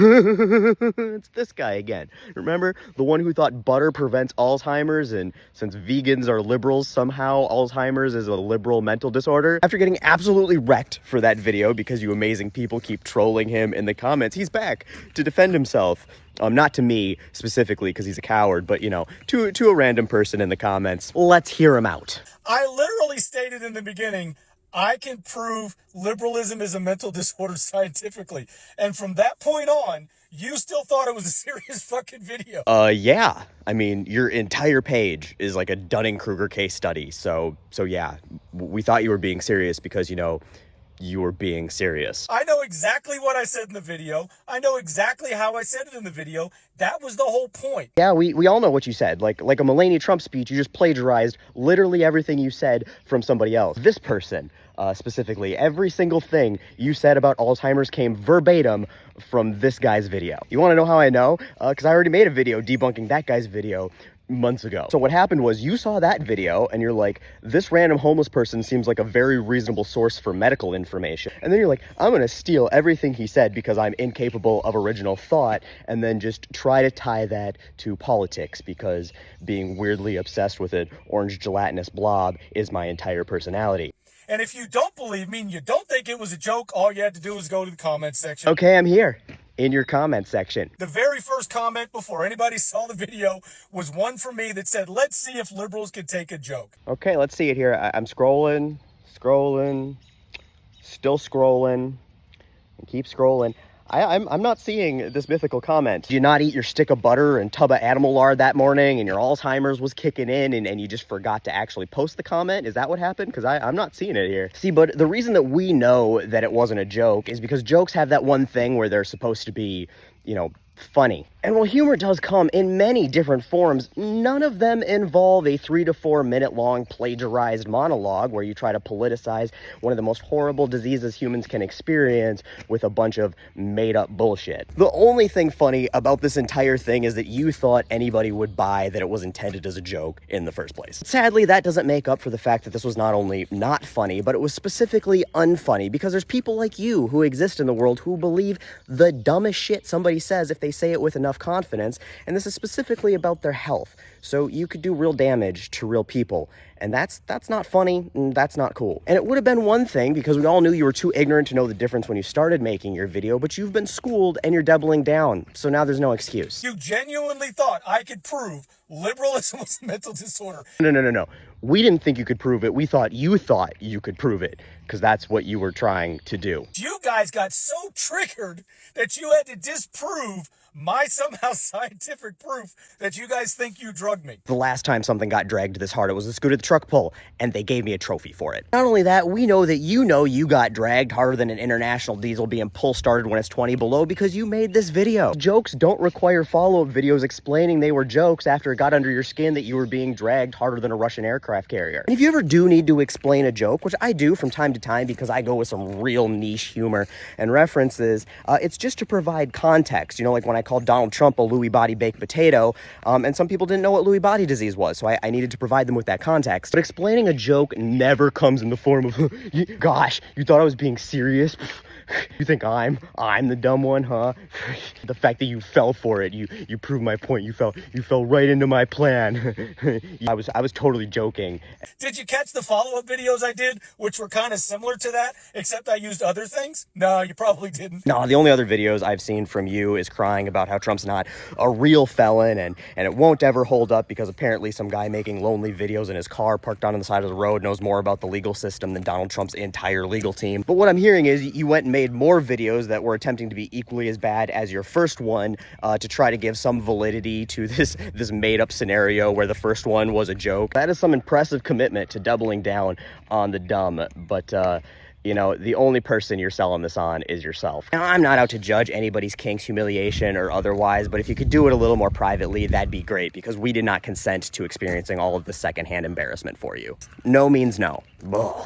It's this guy again. Remember the one who thought butter prevents Alzheimer's, and since vegans are liberals, somehow Alzheimer's is a liberal mental disorder? After getting absolutely wrecked for that video because you amazing people keep trolling him in the comments, he's back to defend himself. Not to me specifically because he's a coward, but you know, to a random person in the comments. Let's hear him out. I literally stated in the beginning, I can prove liberalism is a mental disorder scientifically. And from that point on, you still thought it was a serious fucking video. Yeah. I mean, your entire page is like a Dunning-Kruger case study. So yeah, we thought you were being serious because, you know, you were being serious. I know exactly what I said in the video. I know exactly how I said it in the video. That was the whole point. Yeah, we all know what you said. Like a Melania Trump speech, you just plagiarized literally everything you said from somebody else. This person, specifically, every single thing you said about Alzheimer's came verbatim from this guy's video. You want to know how I know? Because I already made a video debunking that guy's video months ago. So what happened was you saw that video and you're like, this random homeless person seems like a very reasonable source for medical information. And then you're like, I'm going to steal everything he said because I'm incapable of original thought, and then just try to tie that to politics because being weirdly obsessed with an orange gelatinous blob is my entire personality. And if you don't believe me and you don't think it was a joke, all you had to do was go to the comments section. Okay, I'm here. In your comment section. The very first comment before anybody saw the video was one from me that said, let's see if liberals can take a joke. Okay, let's see it here. I'm scrolling, still scrolling, and keep scrolling. I'm not seeing this mythical comment. Did you not eat your stick of butter and tub of animal lard that morning and your Alzheimer's was kicking in and you just forgot to actually post the comment? Is that what happened? Because I'm not seeing it here. See, but the reason that we know that it wasn't a joke is because jokes have that one thing where they're supposed to be, you know, funny. And while humor does come in many different forms, none of them involve a 3 to 4 minute long plagiarized monologue where you try to politicize one of the most horrible diseases humans can experience with a bunch of made up bullshit. The only thing funny about this entire thing is that you thought anybody would buy that it was intended as a joke in the first place. Sadly, that doesn't make up for the fact that this was not only not funny, but it was specifically unfunny, because there's people like you who exist in the world who believe the dumbest shit somebody says if they say it with enough confidence, and this is specifically about their health. So you could do real damage to real people, and that's not funny, and that's not cool. And it would have been one thing because we all knew you were too ignorant to know the difference when you started making your video, but you've been schooled and you're doubling down, so now there's no excuse. You genuinely thought I could prove liberalism was a mental disorder. No. We didn't think you could prove it. We thought you could prove it, because that's what you were trying to do. You guys got so triggered that you had to disprove my somehow scientific proof that you guys think you drugged me. The last time something got dragged this hard, it was a scooter the truck pull, and they gave me a trophy for it. Not only that, we know that you got dragged harder than an international diesel being pull started when it's 20 below because you made this video. Jokes don't require follow-up videos explaining they were jokes after it got under your skin that you were being dragged harder than a Russian aircraft carrier. And if you ever do need to explain a joke, which I do from time to time because I go with some real niche humor and references, it's just to provide context. You know, like when I called Donald Trump a Lewy body baked potato, and some people didn't know what Lewy body disease was, so I needed to provide them with that context. But explaining a joke never comes in the form of, gosh, you thought I was being serious? You think I'm the dumb one, huh? The fact that you fell for it, you proved my point. You fell right into my plan. I was totally joking. Did you catch the follow-up videos I did, which were kind of similar to that, except I used other things? No, you probably didn't. No, the only other videos I've seen from you is crying about how Trump's not a real felon and it won't ever hold up because apparently some guy making lonely videos in his car parked on the side of the road knows more about the legal system than Donald Trump's entire legal team. But what I'm hearing is you went and made more videos that were attempting to be equally as bad as your first one, to try to give some validity to this made-up scenario where the first one was a joke. That is some impressive commitment to doubling down on the dumb, but you know, the only person you're selling this on is yourself. Now, I'm not out to judge anybody's kinks, humiliation, or otherwise, but if you could do it a little more privately, that'd be great, because we did not consent to experiencing all of the secondhand embarrassment for you. No means no. Ugh.